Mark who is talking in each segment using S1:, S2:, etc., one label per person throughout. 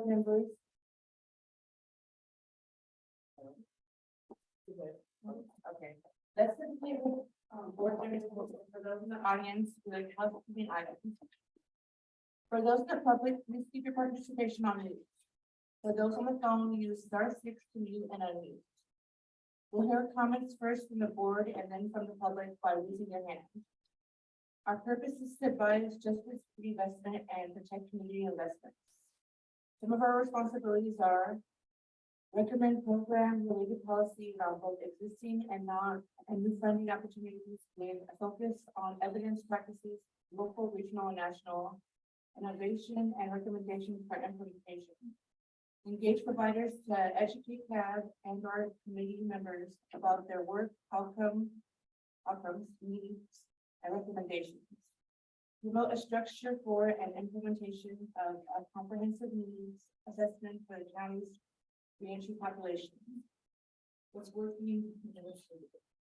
S1: members. Okay, let's complete board members for those in the audience, like housekeeping items. For those in the public, please keep your participation on mute. For those on the phone, use *6 to mute and unmute. We'll hear comments first from the board and then from the public by raising your hand. Our purpose is to advise justice, investment, and protect community investments. Some of our responsibilities are recommend program-related policy around both existing and new funding opportunities with a focus on evidence practices, local, regional, and national, innovation, and recommendations for implementation. Engage providers to educate CAB and our committee members about their work, outcomes, needs, and recommendations. Promote a structure for and implementation of a comprehensive needs assessment for the county's reentry population. What's working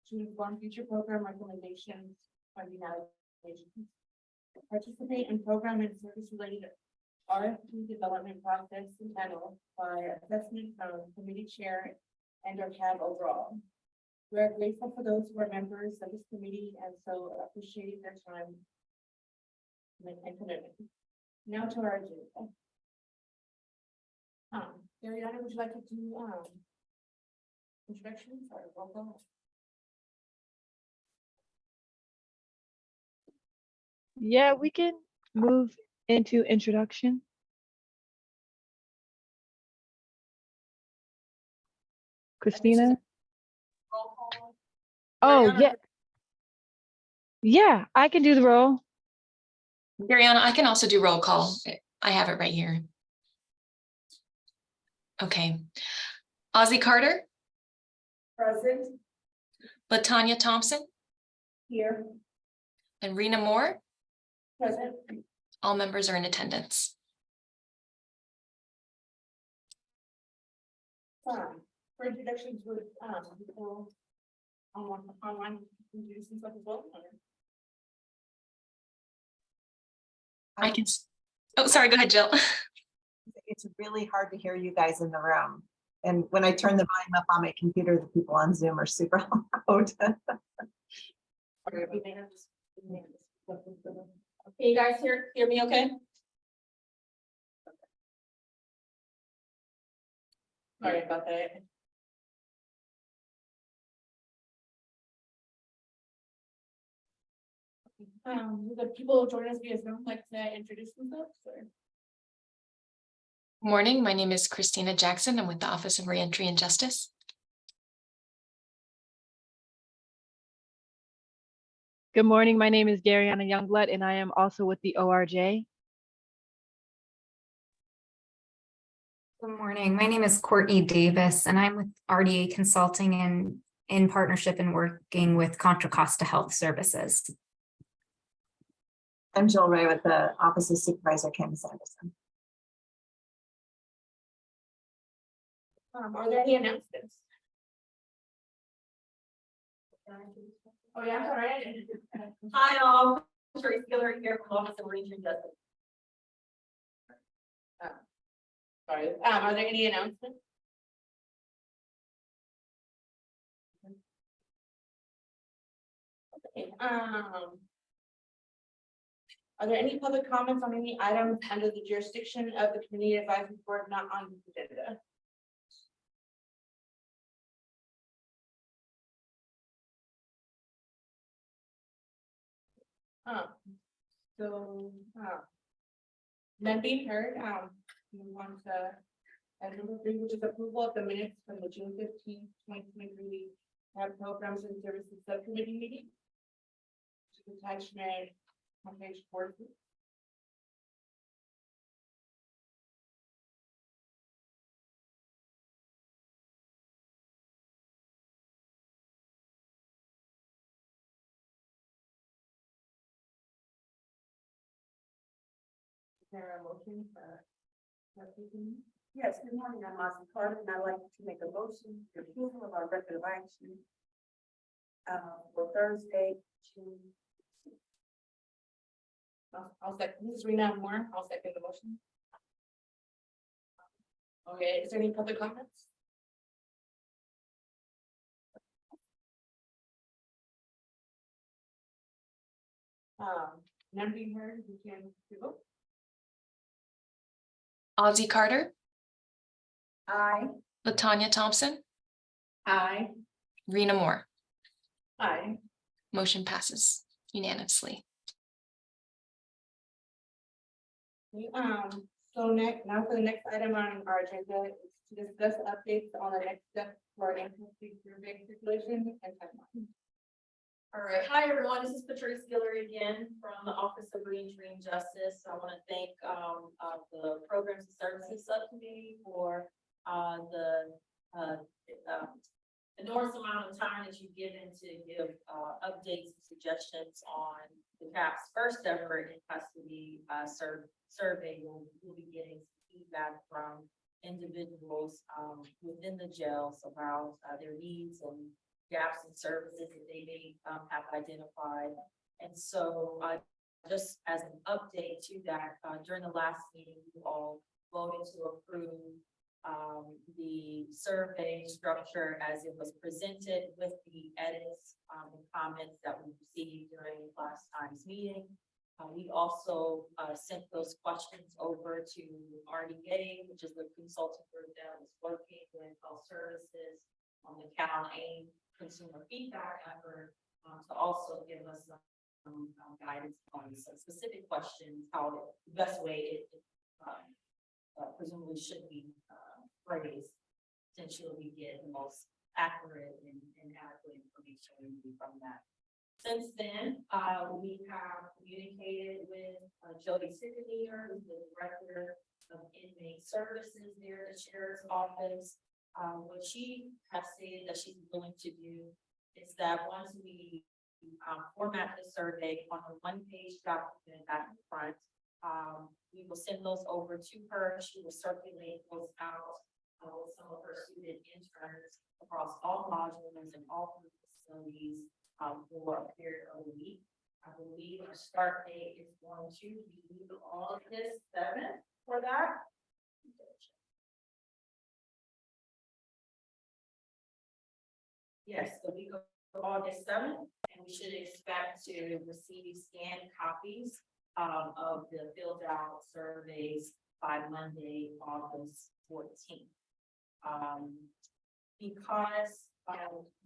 S1: to inform future program recommendations funding allocations. Participate in program and service related RFP development process and panel by assessment from committee chair and our CAB overall. We are grateful for those who are members of this committee and so appreciate their time and commitment. Now to our agenda. Ariana, would you like to do introductions or roll call?
S2: Yeah, we can move into introduction. Christina? Oh, yeah. Yeah, I can do the roll.
S3: Ariana, I can also do roll call. I have it right here. Okay. Ozzy Carter.
S1: Present.
S3: LaTanya Thompson.
S1: Here.
S3: And Rena Moore.
S1: Present.
S3: All members are in attendance.
S1: For introductions with people online introduce themselves as well.
S3: I can. Oh, sorry. Go ahead, Jill.
S4: It's really hard to hear you guys in the room. And when I turn the volume up on my computer, the people on Zoom are super loud.
S1: Okay, you guys hear me okay? Sorry about that. The people joining us via Zoom like to introduce themselves or?
S3: Morning. My name is Christina Jackson. I'm with the Office of Reentry and Justice.
S2: Good morning. My name is Garyana Youngblood, and I am also with the ORJ.
S5: Good morning. My name is Courtney Davis, and I'm with RDA Consulting and in partnership and working with Contra Costa Health Services.
S4: I'm Jill Ray with the Office of Supervisor Candace Anderson.
S1: Are there any announcements? Oh yeah, all right.
S6: Hi all, Tracy Giller here from Office of Reentry and Justice.
S1: Sorry, are there any announcements? Okay, are there any public comments on any items under the jurisdiction of the Community Advisory Board not on the agenda? None being heard, move on to item number 3, which is approval of the minutes from the June 15th, 2023 Programs and Services Subcommittee meeting. Attachment on page 4. Is there a motion for?
S6: Yes, good morning, I'm Ozzy Carter, and I'd like to make a motion for approval of our record of action for Thursday, June.
S1: I'll second. This is Rena Moore. I'll second the motion. Okay, is there any public comments? None being heard, we can vote.
S3: Ozzy Carter,
S6: Aye.
S3: Latanya Thompson,
S1: Aye.
S3: Rena Moore.
S1: Aye.
S3: Motion passes unanimously.
S1: So now for the next item on our agenda is to discuss updates on the next step for our incomplete survey circulation and timeline.
S7: All right, hi everyone, this is Patrice Guillory again from the Office of Reentry and Justice. I want to thank the Programs and Services Subcommittee for the enormous amount of time that you've given to give updates and suggestions on the CAP's first ever in custody survey. We'll be getting feedback from individuals within the jails about their needs and gaps in services that they may have identified. And so just as an update to that, during the last meeting, you all voted to approve the survey structure as it was presented with the edits and comments that we received during last time's meeting. We also sent those questions over to RDA, which is the consulting group that was working with health services on the Cal AIM consumer feedback effort to also give us some guidance on some specific questions, how the best way it presumably should be phrased, essentially we get the most accurate and adequate information from that. Since then, we have communicated with Jody Sickenier, who's the director of inmate services there at the sheriff's office. What she has stated that she's willing to do is that once we format the survey on a one-page document at the front, we will send those over to her. She will circulate those out with some of her student interns across all modules and all facilities for a period of a week. I believe our start date is going to be August 7th for that. Yes, the week of August 7th, and we should expect to receive scanned copies of the filled out surveys by Monday, August 14th. Because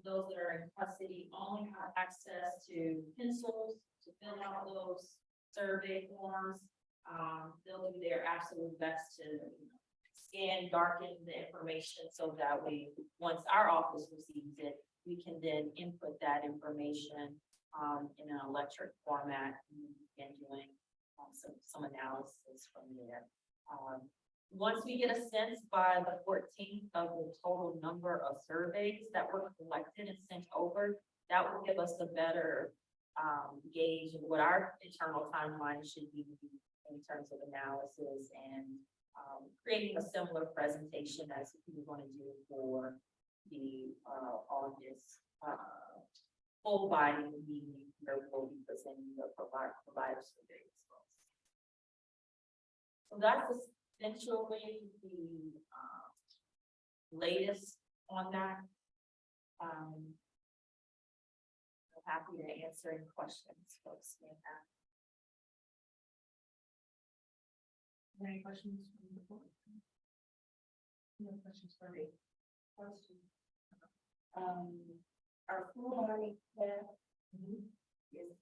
S7: those that are in custody only have access to pencils to fill out those survey forms, they'll do their absolute best to scan, darken the information so that we, once our office receives it, we can then input that information in an electric format and doing some analysis from there. Once we get a sense by the 14th of the total number of surveys that were collected and sent over, that will give us a better gauge of what our internal timeline should be in terms of analysis and creating a similar presentation as we want to do for the August full body meeting where we'll be presenting the provider survey results. So that's essentially the latest on that. I'm happy to answer any questions folks may have.
S1: Any questions from the board? No questions for me.
S6: Question. Our full body test is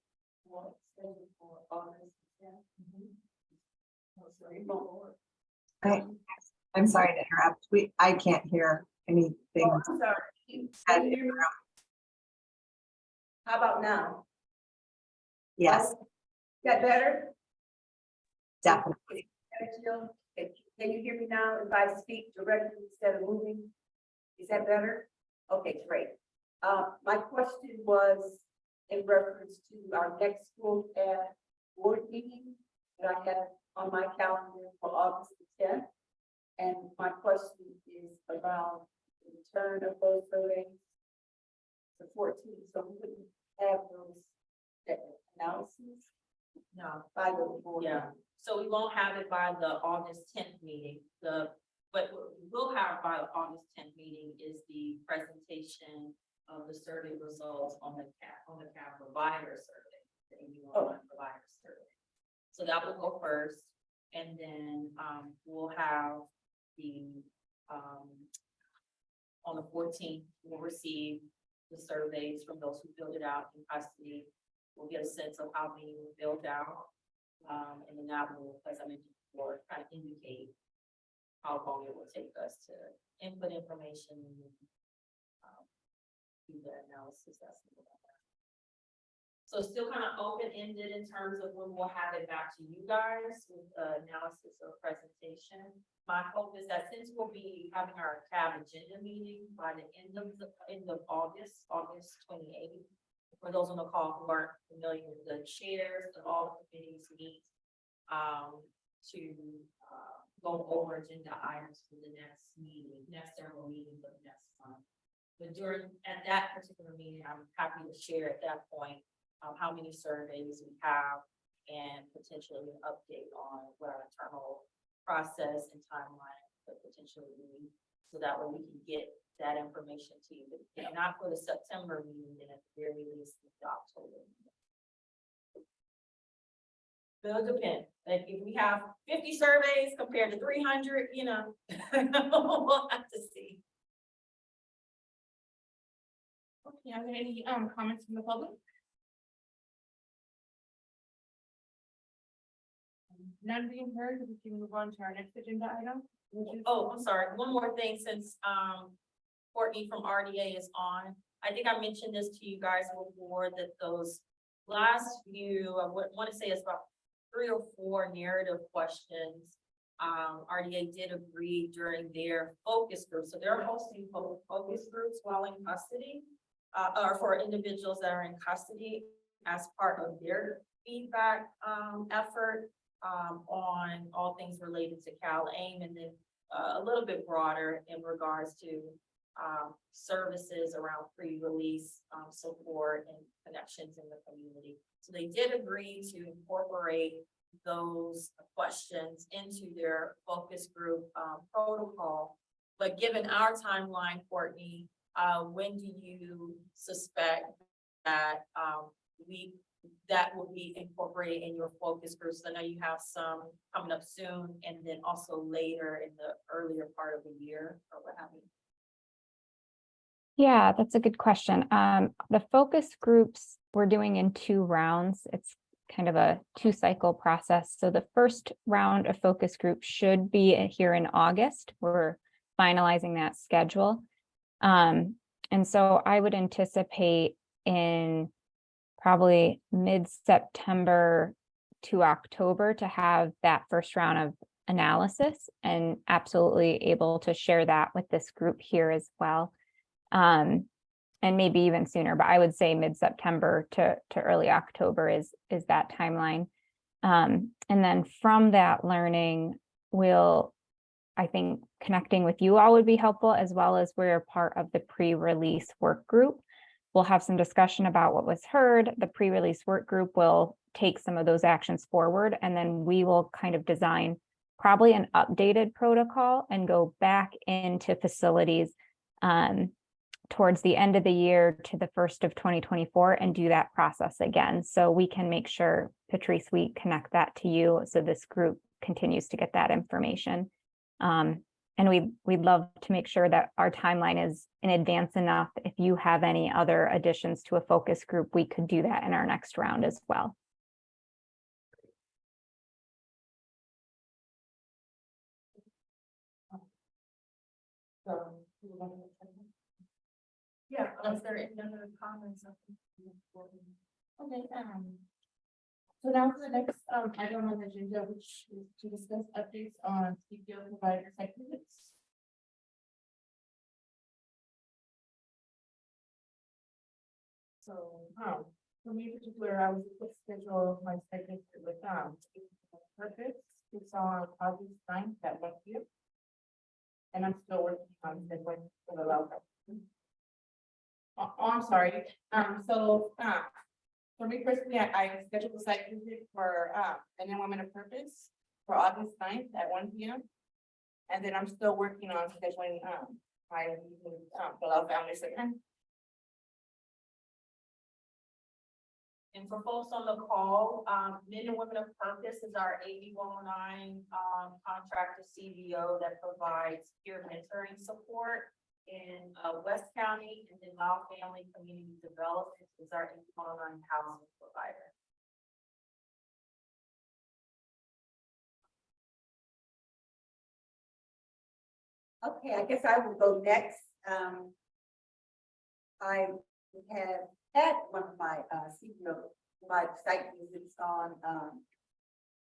S6: what scheduled for August 10th. Sorry,
S4: I'm sorry to interrupt. I can't hear anything.
S6: I'm sorry. Can you hear me? How about now?
S4: Yes,
S6: Is that better?
S4: definitely.
S6: Can you hear me now if I speak directly instead of moving? Is that better? Okay, great. My question was in reference to our next school board meeting that I have on my calendar for August 10th. And my question is around the return of those surveys. The 14th, so we wouldn't have those analyses
S7: No,
S6: by the board.
S7: yeah. So we won't have it by the August 10th meeting. The but what we will have by the August 10th meeting is the presentation of the survey results on the CAP provider survey, the AU1 provider survey. So that will go first, and then we'll have the on the 14th, we'll receive the surveys from those who filled it out in custody. We'll get a sense of how many were filled out. And then that will, as I mentioned before, kind of indicate how long it will take us to input information and do the analysis. That's about that. So still kind of open-ended in terms of when we'll have it back to you guys with the analysis or presentation. My hope is that since we'll be having our CAB agenda meeting by the end of August 28th, for those on the call who aren't familiar, the chairs of all the committees meet to go over agenda items for the next meeting, next several meetings of next month. But at that particular meeting, I'm happy to share at that point how many surveys we have and potentially an update on what our internal process and timeline could potentially be. So that way we can get that information to you, if not for the September meeting, then at the very least the October meeting. It'll depend. Like if we have 50 surveys compared to 300, you know, we'll have to see.
S1: Okay, are there any comments from the public? None being heard, we can move on to our next agenda item, which is.
S7: Oh, I'm sorry. One more thing, since Courtney from RDA is on. I think I mentioned this to you guys before, that those last few, I would want to say it's about 3 or 4 narrative questions. RDA did agree during their focus group. So they're hosting focus groups while in custody, or for individuals that are in custody as part of their feedback effort on all things related to CalAIM, and then a little bit broader in regards to services around pre-release support and connections in the community. So they did agree to incorporate those questions into their focus group protocol. But given our timeline, Courtney, when do you suspect that that will be incorporated in your focus groups? I know you have some coming up soon, and then also later in the earlier part of the year, or what have you.
S5: Yeah, that's a good question. The focus groups we're doing in 2 rounds. It's kind of a 2-cycle process. So the first round of focus groups should be here in August. We're finalizing that schedule. And so I would anticipate in probably mid-September to October to have that first round of analysis, and absolutely able to share that with this group here as well. And maybe even sooner, but I would say mid-September to early October is that timeline. And then from that learning, I think connecting with you all would be helpful, as well as we're part of the pre-release work group. We'll have some discussion about what was heard. The pre-release work group will take some of those actions forward, and then we will kind of design probably an updated protocol and go back into facilities towards the end of the year to the first of 2024 and do that process again. So we can make sure, Patrice, we connect that to you so this group continues to get that information. And we'd love to make sure that our timeline is in advance enough. If you have any other additions to a focus group, we could do that in our next round as well.
S1: So, yeah, unless there are any other comments. Okay, so now for the next item on the agenda, which is to discuss updates on CPO provider site visits. So, for me in particular, I was able to schedule my site visit with purpose. It's on August 9th at 1 p.m. And I'm still working on the one for the local. Oh, I'm sorry. For me personally, I scheduled the site visit for Men and Women of Purpose for August 9th at 1 p.m. And then I'm still working on scheduling, my, below family center.
S7: And for folks on the call, Men and Women of Purpose is our 8109 contractor CVO that provides peer mentoring support in West County, and then Lau Family Community Development is our 8109 housing provider.
S6: Okay, I guess I will go next. I have had one of my CEO, my site visits on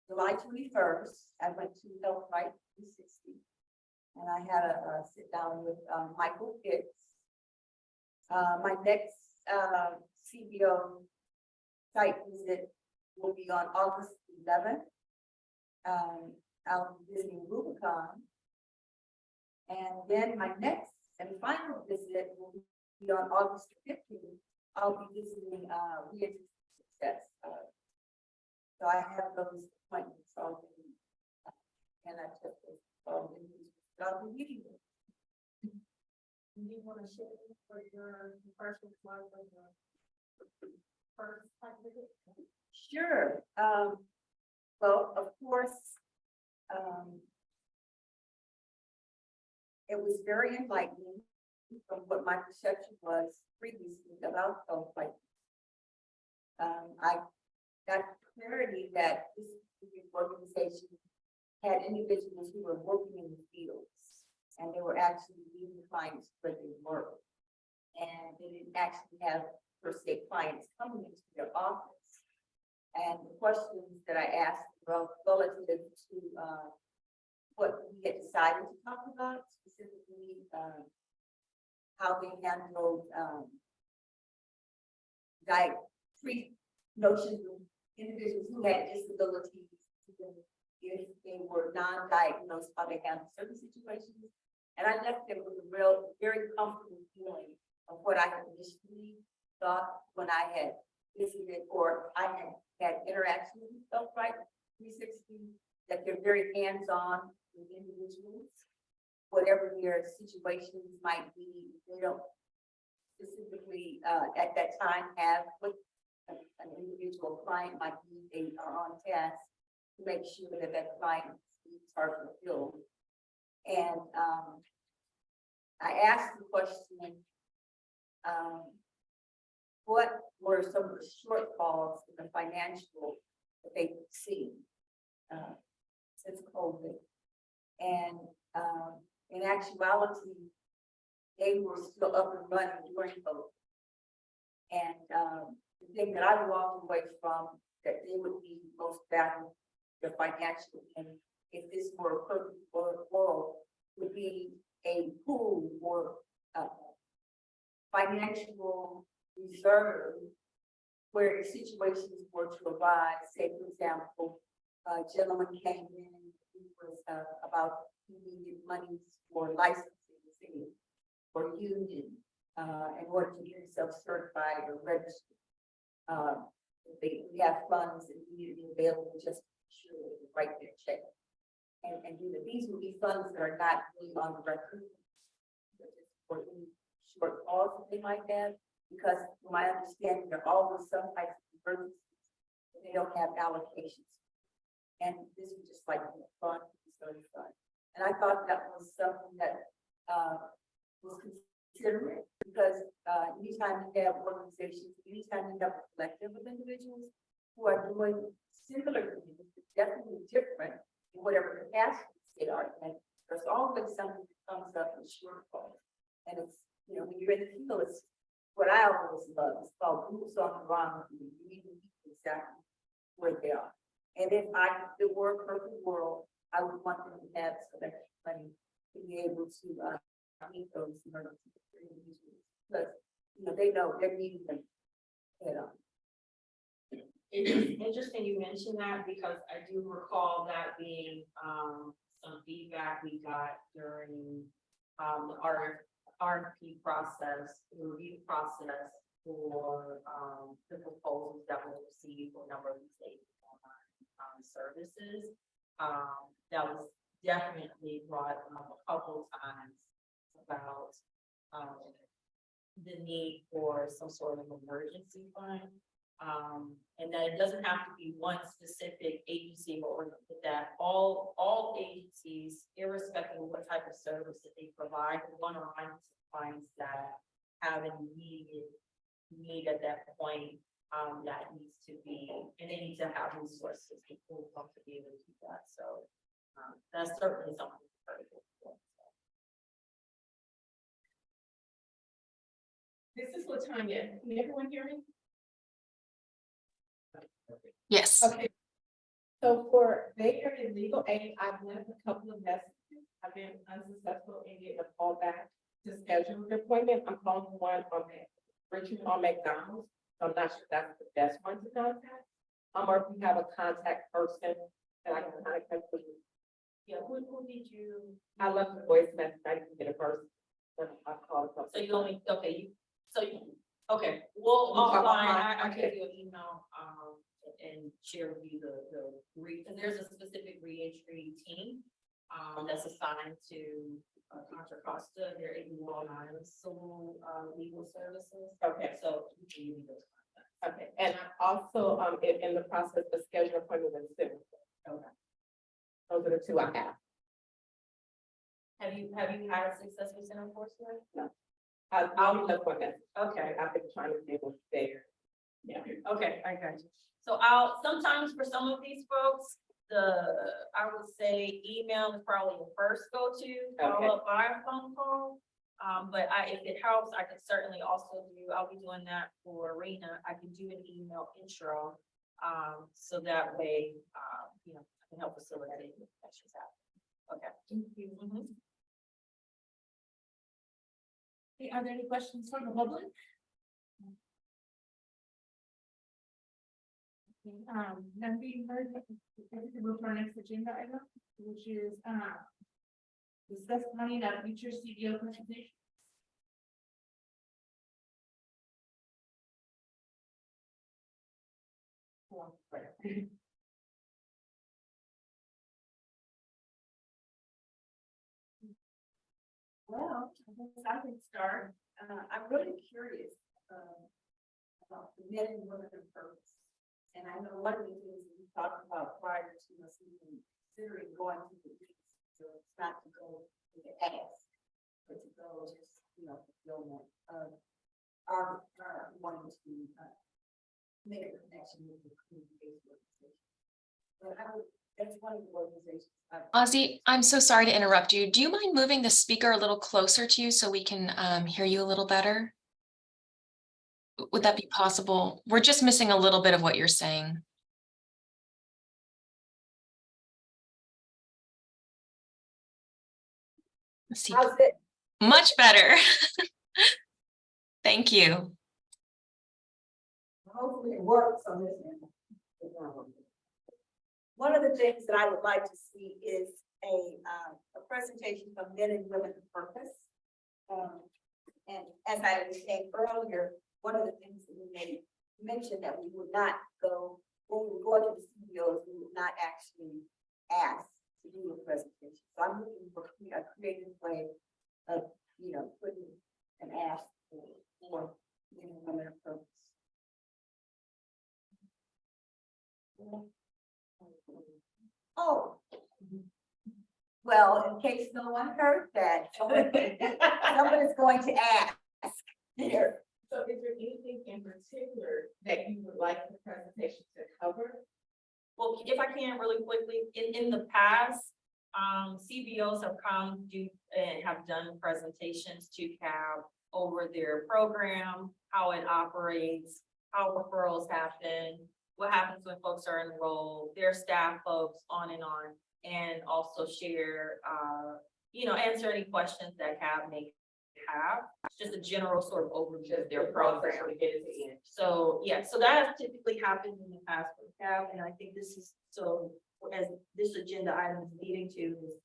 S6: July 21st. I went to Health Right 360. And I had a sit down with Michael Pitts. My next CBO site visit will be on August 11th. I'll be visiting Rubicon. And then my next and final visit will be on August 15th. I'll be visiting Reentry Success. So I have those appointments already. And I took those I'll be meeting them.
S7: Do you want to share for your first one for your first site visit?
S6: Sure. Well, of course, it was very enlightening from what my perception was previously about health. Like, I got clarity that this organization had individuals who were working in the fields, and they were actually leading clients where they were. And they didn't actually have, per se, clients coming into their office. And the questions that I asked were relative to what we had decided to talk about, specifically how they handled notions of individuals who had disabilities, if they were non-diagnosed, how they handle certain situations. And I left them with a very comfortable feeling of what I had initially thought when I had visited or I had interactions with Health Right 360, that they're very hands-on with individuals. Whatever their situations might be, they don't specifically at that time have what an individual client might be. They are on task to make sure that that client's needs are fulfilled. And I asked the question, what were some of the shortfalls in the financial that they could see since COVID? And in actuality, they were still up and running during COVID. And the thing that I walked away from, that they would be most valuable, the financial, and if this were a perfect world, would be a pool or financial reserve where situations were to arise. Say, for example, a gentleman came in, he was about he needed money for licensing, say, for union, in order to get himself certified or registered. We have funds that need to be available just to make sure that they write their check. And do that. These would be funds that are not really on the record, for any shortfalls that they might have, because from my understanding, there are always some types of emergencies that they don't have allocations. And this was just like fun, fun. And I thought that was something that was considerate, because anytime you have organizations, anytime you have a collective of individuals who are doing similar things, it's definitely different in whatever capacity they are. And there's always something that comes up in shortfall. And it's, you know, when you're in the field, it's what I always love. It's called boots on the ground. You need to be exactly where they are. And if it were a perfect world, I would want them to have some extra money to be able to meet those emergencies. Because, you know, they know they're needing them. You know.
S7: It's interesting you mentioned that, because I do recall that being some feedback we got during our RFP process, the review process for the proposals that were received for a number of these state online services. That was definitely brought up a couple times about, the need for some sort of emergency fund. And that it doesn't have to be one specific agency, but that all agencies, irrespective of what type of service that they provide, one or clients that have an immediate need at that point, that needs to be, and they need to have resources to pull from to be able to do that. So, that's certainly something.
S1: This is Latanya. Can everyone hear me?
S3: Yes.
S1: Okay. So for Bay Area legal aid, I've left a couple of messages. I've been unsuccessful in getting a call back to schedule an appointment. I'm calling one on Richard on McDonald's. So I'm not sure if that's the best one to contact. Or if we have a contact person that I can contact with.
S7: Yeah, who did you?
S1: I left a voice message. I didn't get a person. When I called.
S7: So you only, okay, well,
S1: You talk
S7: offline,
S1: offline,
S7: I can
S1: okay.
S7: do an email, and share with you and there's a specific reentry team, that's assigned to, Contra Costa, they're in Long Island, civil, legal services.
S1: Okay.
S7: So we can use those contacts.
S1: Okay, and I also, in the process of scheduling appointment with civil.
S7: Okay.
S1: Those are the two I have.
S7: Have you had success with center enforcement?
S1: I'll look for that.
S7: Okay.
S1: I've been trying to get with there. Yeah.
S7: Okay, I got you. So sometimes for some of these folks, I would say email is probably the first go-to, followed up by a phone call. But if it helps, I can certainly also I'll be doing that for Arena. I can do an email intro. So that way, I can help facilitate the questions out. Okay.
S1: Thank you.
S7: Mhm.
S1: Okay, are there any questions from the public? None being heard, we can move to our next agenda item, which is, discuss planning of future CEO presentation.
S6: Well, I guess I can start. I'm really curious about the men and women of purpose. And I know one of the things that we talked about prior to us even considering going to the beach, so it's not to go to the ass, but to go just, fulfillment of our wanting to make a connection with the community-based organization. But that's one of the organizations.
S3: Ozzy, I'm so sorry to interrupt you. Do you mind moving the speaker a little closer to you so we can hear you a little better? Would that be possible? We're just missing a little bit of what you're saying. Let's see.
S6: How's it?
S3: Much better. Thank you.
S6: Hopefully it works on this end. One of the things that I would like to see is a presentation from men and women of purpose. And as I was saying earlier, one of the things that we made mention that we would not go, when we go to the CEOs, we would not actually ask to do a presentation. So I'm looking for a creative way of, putting an ask for men and women of purpose. Oh. Well, in case no one heard that, somebody's going to ask here.
S1: So is there anything in particular that you would like the presentation to cover?
S7: Well, if I can really quickly, in the past, CBOs have come and have done presentations to CAB over their program, how it operates, how referrals happen, what happens when folks are enrolled, their staff folks, on, and also share, answer any questions that CAB may have. Just a general sort of overview of their program. So, yeah, so that has typically happened in the past for CAB, and I think this is, so as this agenda item is leading to is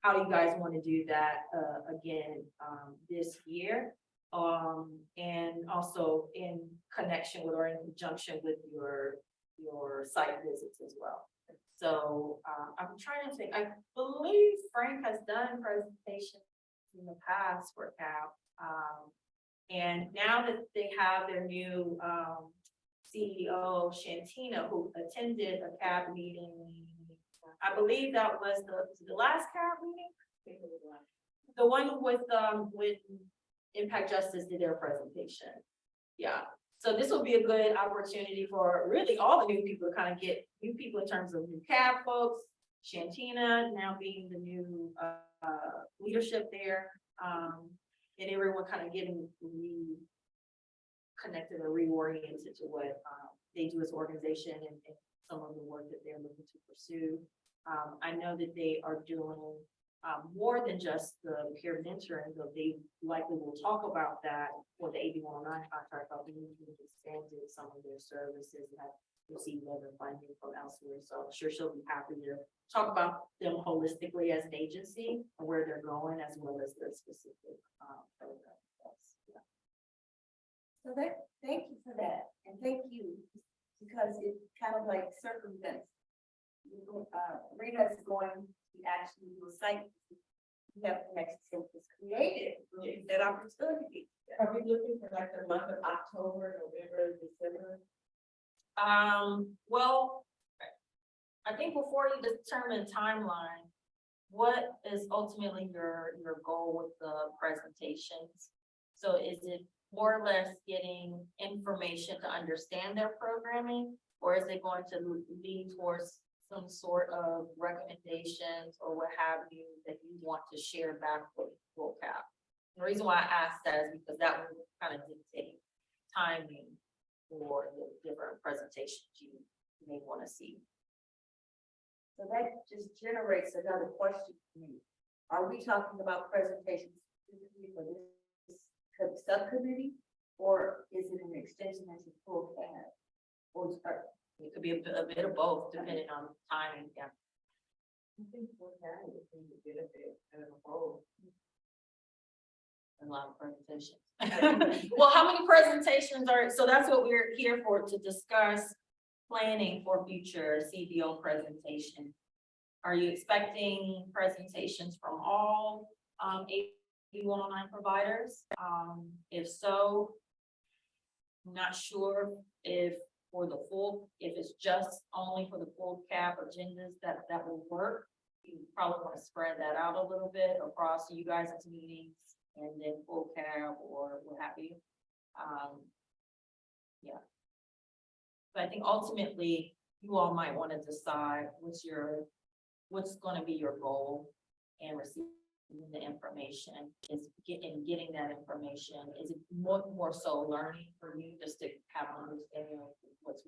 S7: how do you guys want to do that again this year? And also in connection with or in conjunction with your site visits as well. So, I'm trying to think, I believe Frank has done presentations in the past for CAP. And now that they have their new, CEO, Shantina, who attended a CAB meeting, I believe that was the last CAB meeting? The one with Impact Justice did their presentation. Yeah, so this will be a good opportunity for really all the new people to kind of get new people in terms of new CAB folks. Shantina now being the new leadership there, and everyone kind of getting reconnected or reoriented to what they do as an organization and some of the work that they're looking to pursue. I know that they are doing more than just the peer mentoring, though they likely will talk about that for the 8109 contract. I'll be expanding some of their services and have received other funding from elsewhere. So I'm sure she'll be happy to talk about them holistically as an agency and where they're going, as well as their specific program. Yeah.
S6: So thank you for that, and thank you, because it kind of like circumvents. Rena's going to actually do a site. We have next was created, that opportunity.
S1: Are we looking for like the month of October, November, December?
S7: Well, I think before you determine timeline, what is ultimately your goal with the presentations? So is it more or less getting information to understand their programming, or is it going to lead towards some sort of recommendations or what have you that you want to share back with full CAP? The reason why I asked that is because that will kind of dictate timing for the different presentations you may want to see.
S6: So that just generates another question for me. Are we talking about presentations specifically for this subcommittee, or is it an extension into full CAB? Or
S7: It could be a bit of both, depending on timing, yeah.
S1: I think for that, it would be a benefit as a whole.
S7: A lot of presentations. Well, how many presentations so that's what we're here for, to discuss planning for future CBO presentation. Are you expecting presentations from all 8109 providers? If so, I'm not sure if if it's just only for the full CAP agendas that will work. You probably want to spread that out a little bit across you guys' meetings and then full CAP or what have you. Yeah. But I think ultimately you all might want to decide what's going to be your goal and receiving the information. Is getting that information. Is it more so learning for you just to have an understanding of what's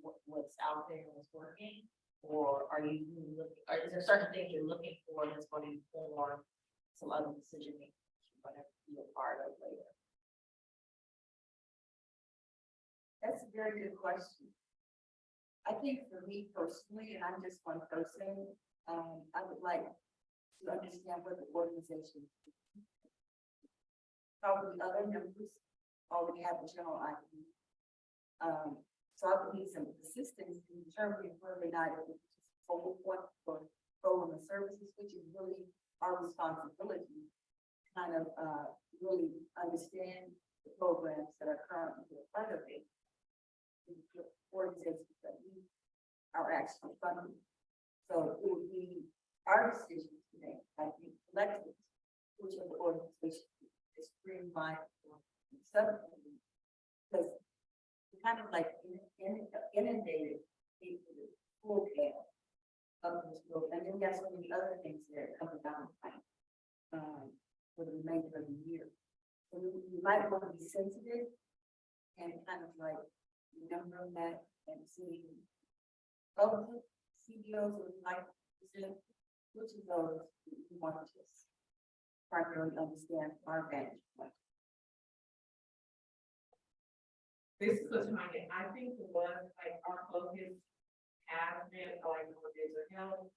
S7: out there and what's working? Or are you looking, or is there certain things you're looking for that's going to inform some other decision making you're going to be a part of later?
S6: that's a very good question. I think for me personally, and I'm just one person, I would like to understand what the organization. Probably other members already have a general idea. So I would need some assistance in determining whether or not it is for program and services, which is really our responsibility. Kind of really understand the programs that are currently in front of it. The organizations that we are actually funding. So it would be our decision today, I think, collectively, which of the organizations is streamlined subcommittee. Because we kind of like inundated into the full scale of this program. And then we have so many other things that are coming down the pipe for the remainder of the year. So we might want to be sensitive and kind of like remember that and see other CBOs would like to present, which of those we want to just primarily understand our vantage point.
S1: This is a time, I think the one, like, our focus has been like on mental health,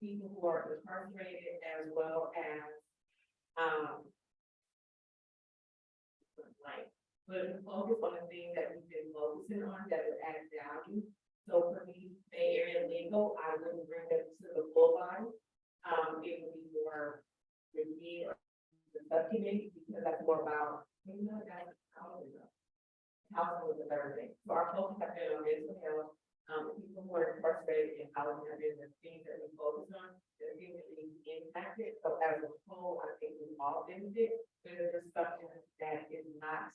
S1: people who are incarcerated, as well as, like, but focus on the thing that we've been focusing on that is added value So for me, Bay Area legal, I wouldn't bring them to the full line. It would be more with me or the subcommittee, because that's more about, you know, that's housing was a better thing. So our focus has been on mental health, people who are incarcerated in housing have been the things that we focus on, that are really impacted. So as a whole, I think we all benefit, but there's something that is not,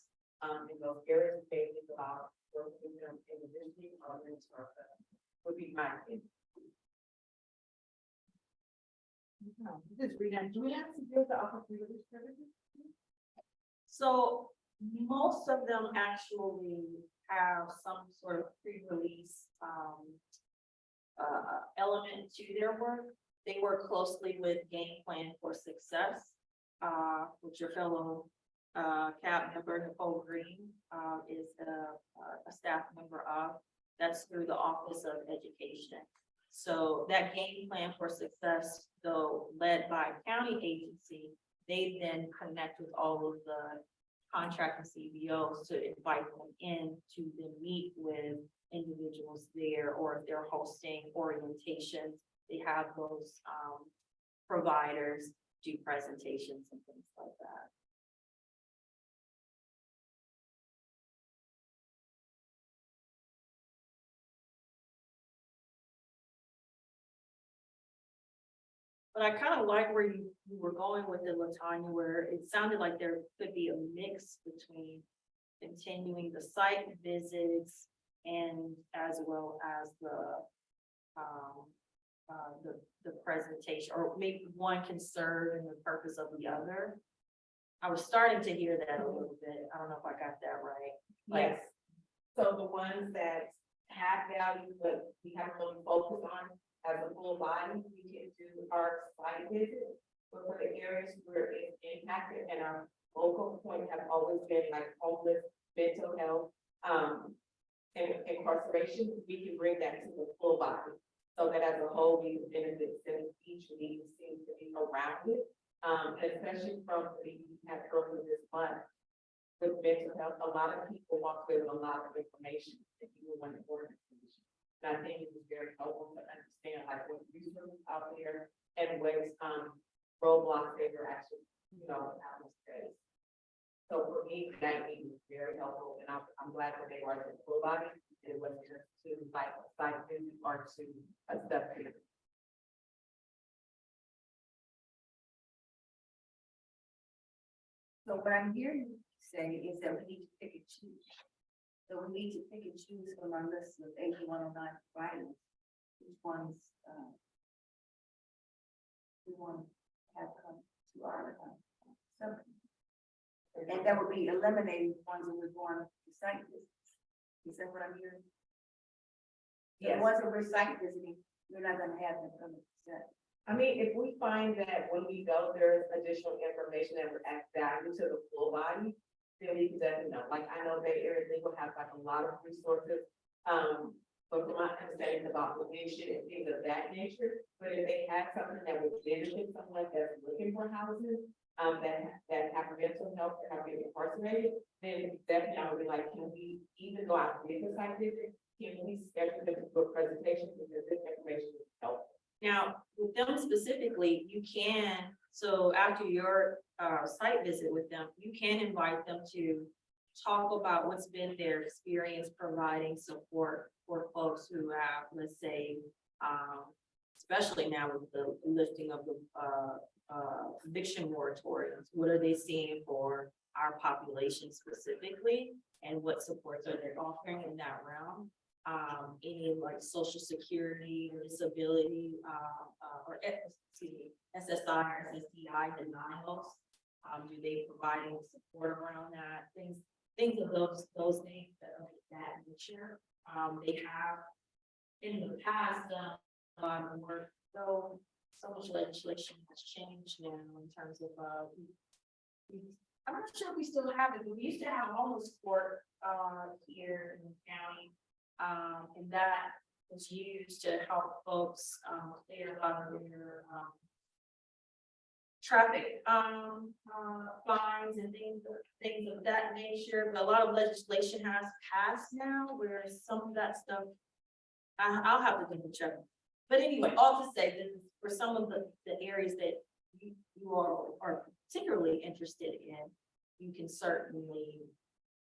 S1: in those areas, they think about working with them individually or mentor them, would be my opinion. Just read that. Do we have to build the office privilege services?
S7: So most of them actually have some sort of pre-release element to their work. They work closely with Game Plan for Success, which your fellow CAB member Nicole Green is a staff member of. That's through the Office of Education. So that Game Plan for Success, though led by a county agency, they then connect with all of the contracting CBOs to invite them in to then meet with individuals there, or if they're hosting orientations, they have those providers do presentations and things like that. But I kind of like where you were going with it, Latanya, where it sounded like there could be a mix between continuing the site visits and as well as the presentation, or maybe one can serve in the purpose of the other. I was starting to hear that a little bit. I don't know if I got that right.
S1: Yes. So the ones that have value, but we haven't really focused on as a full body, we can do our site visit. But for the areas where it's impacted, and our local point have always been like homeless, mental health, and incarceration, we can bring that to the full body. So that as a whole, we benefit, and each need seems to be around it. And especially from the, have earlier this month, with mental health, a lot of people walk with a lot of information that you want to order information. And I think it was very helpful to understand like what resources out there and ways, roadblocks they were actually, you know, out of space. So for me, that meeting was very helpful, and I'm glad that they were in the full body. It wasn't just to like a site visit or to a step visit.
S6: So what I'm hearing you say is that we need to pick and choose. So we need to pick and choose from our list of 8109 providers, which ones we want to have come to our subcommittee. And that would be eliminating the ones that we're going to site visits. Is that what I'm hearing? The
S1: Yes.
S6: ones that we're site visiting, we're not gonna have them come to set.
S1: I mean, if we find that when we go, there's additional information that would add value to the full body, then we can definitely know. Like, I know Bay Area Legal have like a lot of resources, but from my understanding about litigation and things of that nature, but if they have something that would benefit someone that's looking for housing, that have mental health or have been incarcerated, then definitely I would be like, can we even go out and get the site visit? Can we schedule them to do a presentation, because this information is helpful?
S7: Now, with them specifically, you can, so after your site visit with them, you can invite them to talk about what's been their experience providing support for folks who have, let's say, especially now with the lifting of the eviction moratoriums, what are they seeing for our population specifically, and what supports are they offering in that realm? Any like social security or disability, or SSI or SSDI denials? Do they providing support around that? Things of those things that are that nature. They have in the past done a lot of work, so much legislation has changed now in terms of I'm not sure if we still have it, but we used to have homeless court here in the county. And that was used to help folks clear a lot of their traffic fines and things of that nature. But a lot of legislation has passed now, where some of that stuff I'll have to double check. But anyway, all to say that for some of the areas that you are particularly interested in, you can certainly,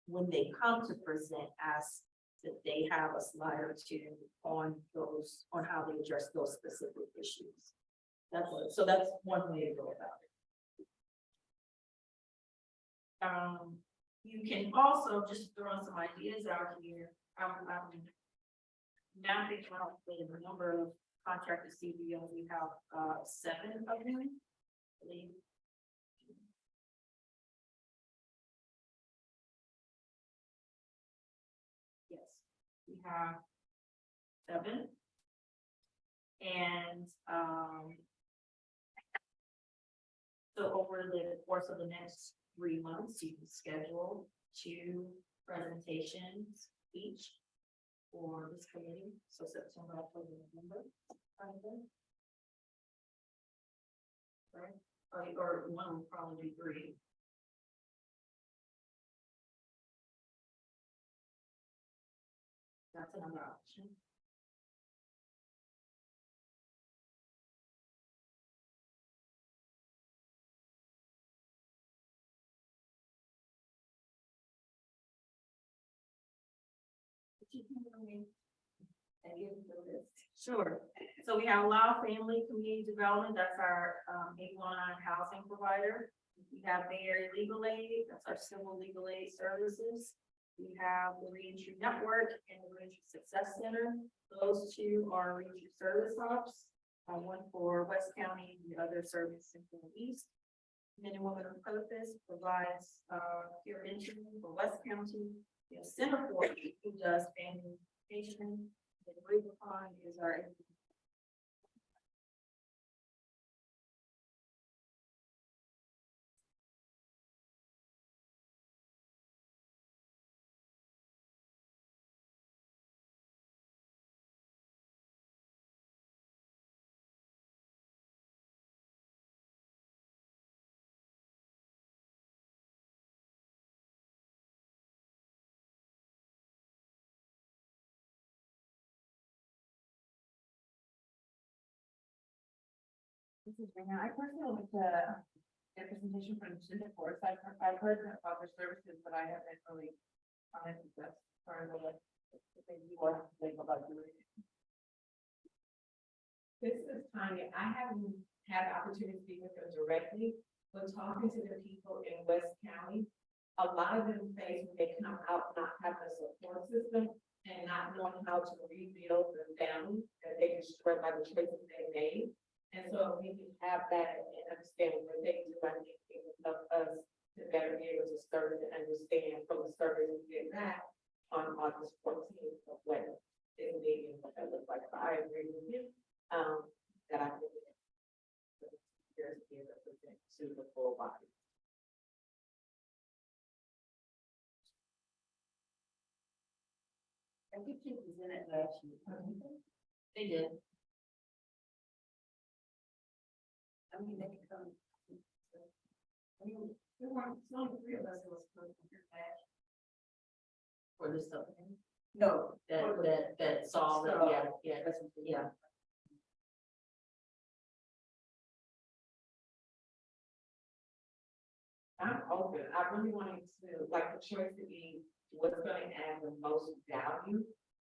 S7: when they come to present, ask that they have a slide or two on those, on how they address those specific issues. So that's one way to go about it. You can also just throw some ideas out here. Mapping out the number of contracted CBOs, we have 7 of them. I believe. Yes, we have 7. And so over the course of the next 3 months, you can schedule 2 presentations each for this committee. So September, October, November. Right? Or one will probably be 3. That's another option. Sure. So we have Law Family Community Development, that's our 819 housing provider. We have Bay Area Legal Aid, that's our civil legal aid services. We have the Reentry Network and the Reentry Success Center. Those 2 are reentry service hubs. One for West County, the other service in the East. Men and Women of Purpose provides peer mentoring for West County. We have Center for who does family education. The Rubicon is our. This is right now. I personally like the presentation from Gender Force. I've heard about their services, but I haven't really commented that's part of the thing you want to think about doing.
S8: This is Tanya. I haven't had the opportunity to speak with them directly, but talking to the people in West County, a lot of them face when they come out not having a support system and not knowing how to rebuild their family that they destroyed by the choices they made. And so if we can have that and understand what they do, I think it would help us to better be able to serve and understand from the service we get back on August 14th of what is needed and what that looks like. So I agree with you. That I think there's be represent to the full body.
S7: I think you presented last year. They did. I mean, they can come. I mean, there weren't, it's only 3 of us that was supposed to hear back. For this stuff. No, that saw that, yeah, that's, yeah.
S8: I'm open. I really wanted to, like, the choice to be what's going to add the most value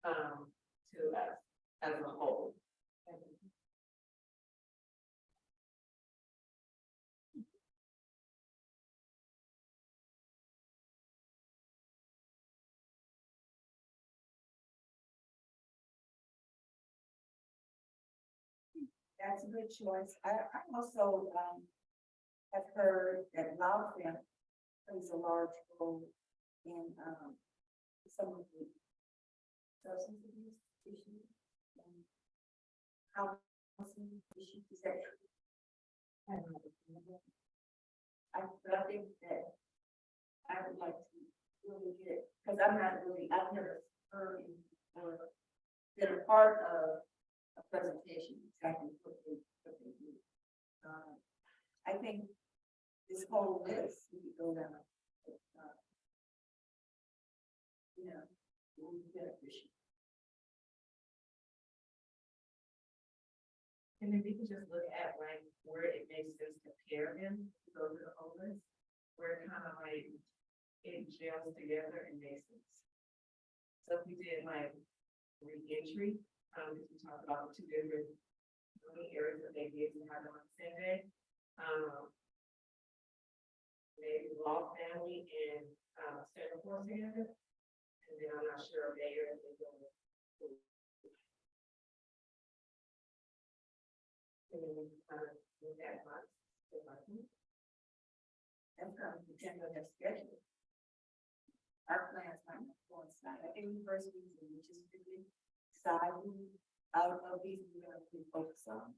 S8: to us as a whole.
S6: That's a good choice. I also, have heard that Loud Family plays a large role in, some of the substance abuse issues and housing issues. Is that true? But I think that I would like to really get, because I've never heard or been a part of a presentation exactly what they do. I think this whole list, we could go down. You know, it would be beneficial.
S8: And then we can just look at like where it makes sense to pair them, those are the oldest, where it kind of like it gels together and makes sense. So if we did like re-entry, we talked about two different areas that they did to have on the same day. Maybe law, family, and center force together. And then I'm not sure if they are if they go. And then we kind of look at months.
S6: That's kind of depend on their schedule. Our plans might not coincide. I think the first reason, which is really deciding out of these, we're going to focus on.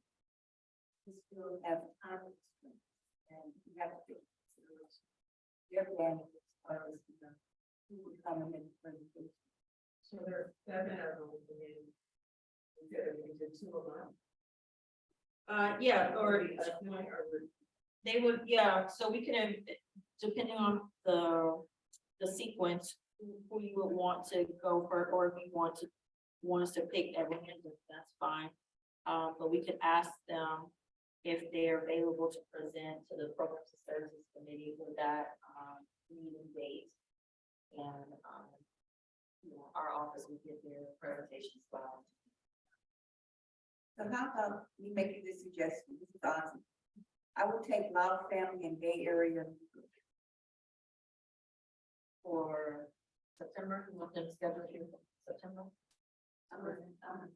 S6: We still have time constraints, and we have to take consideration. Your plan is always, who would come in and presentation.
S8: So there are 7 of them, and then instead of we did 2 a month.
S7: Yeah, or
S8: Or
S7: they would, yeah, so we can, depending on the sequence, who you would want to go for, or if you want us to pick everyone, that's fine. But we could ask them if they're available to present to the Programs and Services Committee with that, meeting date. And, you know, our office would get their presentations well.
S6: So how about me making this suggestion? This is awesome. I would take Loud Family and Bay Area
S7: For September, we want them scheduled here for September.
S6: I'm gonna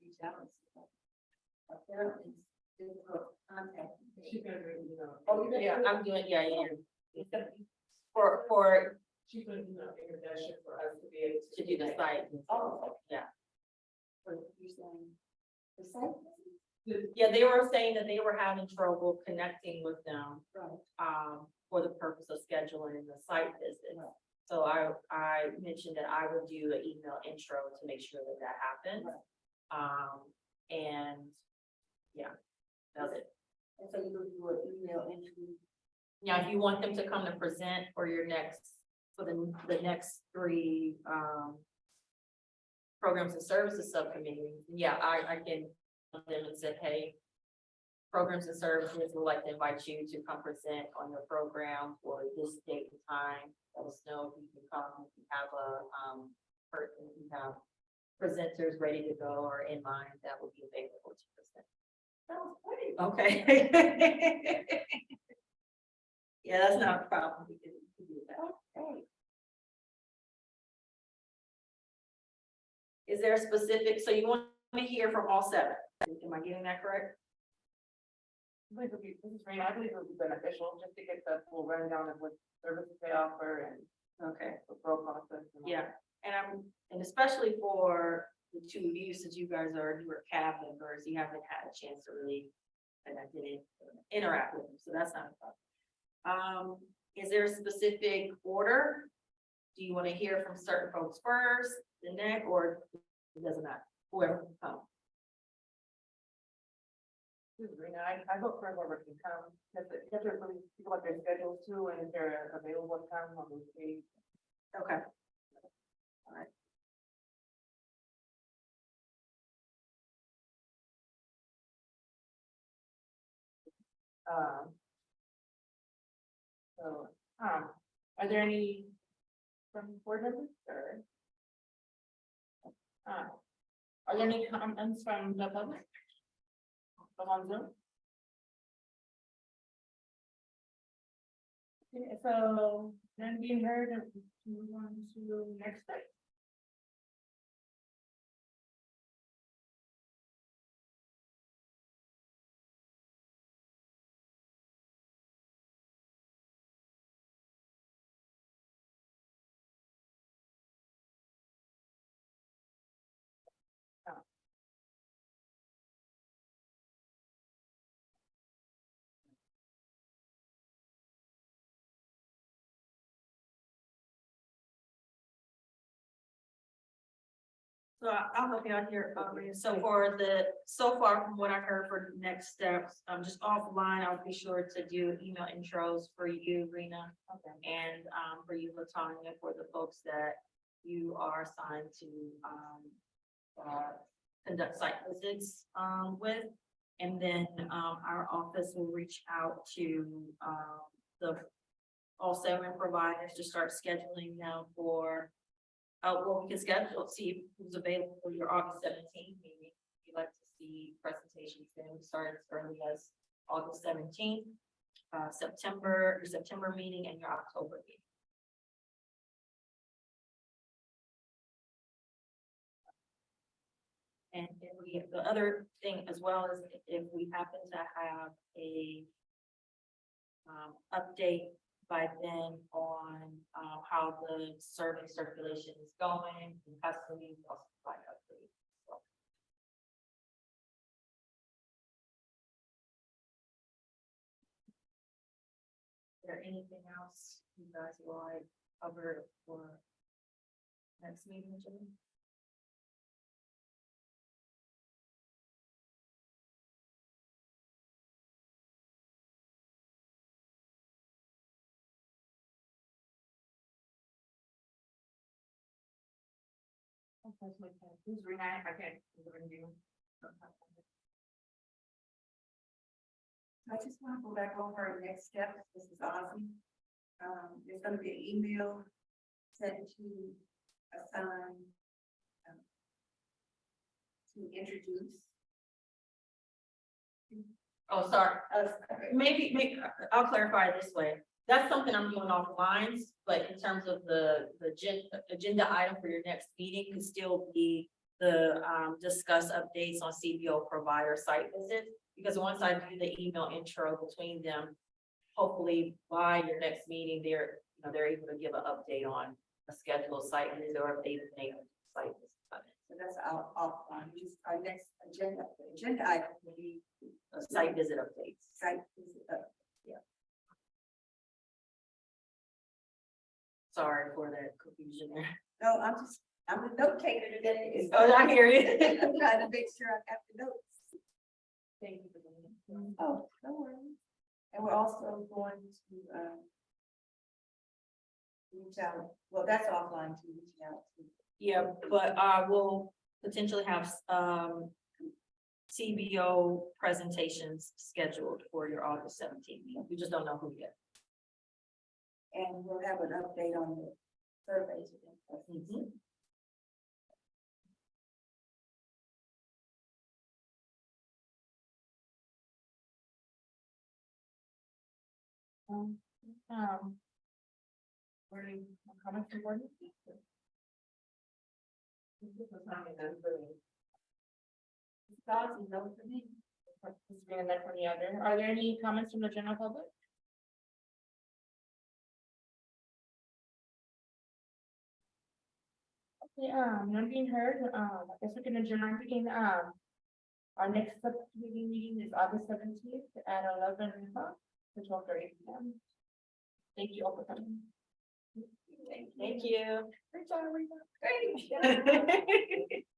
S6: reach out and see. Apparently, difficult contact.
S8: she's gonna do, you know.
S7: Oh, yeah, I'm doing, yeah. For,
S8: She's gonna do an introduction for us to be able
S7: to do the site.
S6: Oh,
S7: Yeah.
S6: what you're saying? The site?
S7: Yeah, they were saying that they were having trouble connecting with them,
S6: Right.
S7: for the purpose of scheduling the site visit. So I mentioned that I would do an email intro to make sure that that happens. And, yeah, that's it.
S6: And so you're gonna do an email entry.
S7: Yeah, if you want them to come to present for your next, for the next 3, Programs and Services Subcommittee, yeah, I can tell them and say, hey, Programs and Services would like to invite you to come present on your program for this date and time. Let us know if you can come, if you have person, if you have presenters ready to go or in mind that will be available to present.
S6: Sounds great.
S7: Okay. Yeah, that's not a problem. We can do that.
S6: Okay.
S7: Is there a specific, so you want to hear from all 7? Am I getting that correct?
S1: This is great. I believe it would be beneficial just to get the full rundown of what services they offer and
S7: Okay,
S1: the pro process.
S7: yeah, and especially for the 2 of you, since you guys are newer cab members, you haven't had a chance to really interact with them, so that's not a problem. Is there a specific order? Do you want to hear from certain folks first, the next, or it doesn't matter, whoever can come?
S1: This is Rena. I vote for whoever can come, because you have to really think about their schedules too, and if they're available to come on those days.
S7: Okay. All right.
S1: So, are there any from board members or? Are there any comments from the public? From on Zoom? Okay, so then being heard, move on to next step.
S7: So I'll help you out here. So so far from what I heard for next steps, just offline, I'll be sure to do email intros for you, Rena.
S1: Okay.
S7: And, for you, Latanya, for the folks that you are assigned to, conduct site visits, with. And then, our office will reach out to, all 7 providers to start scheduling now for, well, we can schedule, see who's available for your August 17th meeting. If you'd like to see presentations, then we start as early as August 17th, your September meeting and your October meeting. And if the other thing as well is if we happen to have a update by then on how the survey circulation is going, and custody, we'll also provide updates. So, is there anything else you guys would like covered for next meeting, Jimmy?
S1: Who's Renee? Okay.
S6: I just want to go back over our next step. This is Ozzy. There's gonna be an email sent to assign to introduce.
S7: Oh, sorry. Maybe I'll clarify it this way. That's something I'm doing offline, but in terms of the agenda item for your next meeting could still be the discuss updates on CBO provider site visits. Because once I do the email intro between them, hopefully by your next meeting, they're able to give an update on a scheduled site visit or if they've made a site visit.
S6: So that's our offline. Just our next agenda item will be
S7: Site visit updates.
S6: site visit.
S7: Sorry for that confusion there.
S6: No, I'm a note taker today.
S7: Oh, I hear you.
S6: I'm trying to make sure I got the notes.
S7: Thank you for that.
S6: Oh, no worries. And we're also going to, reach out, well, that's offline to reach out to.
S7: Yeah, but we'll potentially have CBO presentations scheduled for your August 17th meeting. We just don't know who yet.
S6: And we'll have an update on the surveys.
S7: Mhm.
S1: Wording, comments from board? Thoughts and notes for me? This is being that from the other. Are there any comments from the general public? Okay, none being heard, I guess we can adjourn our meeting, our next subcommittee meeting is August 17th at 11 o'clock to 12:30 p.m. Thank you all for coming.
S7: Thank you.
S1: Great job, Rita. Great.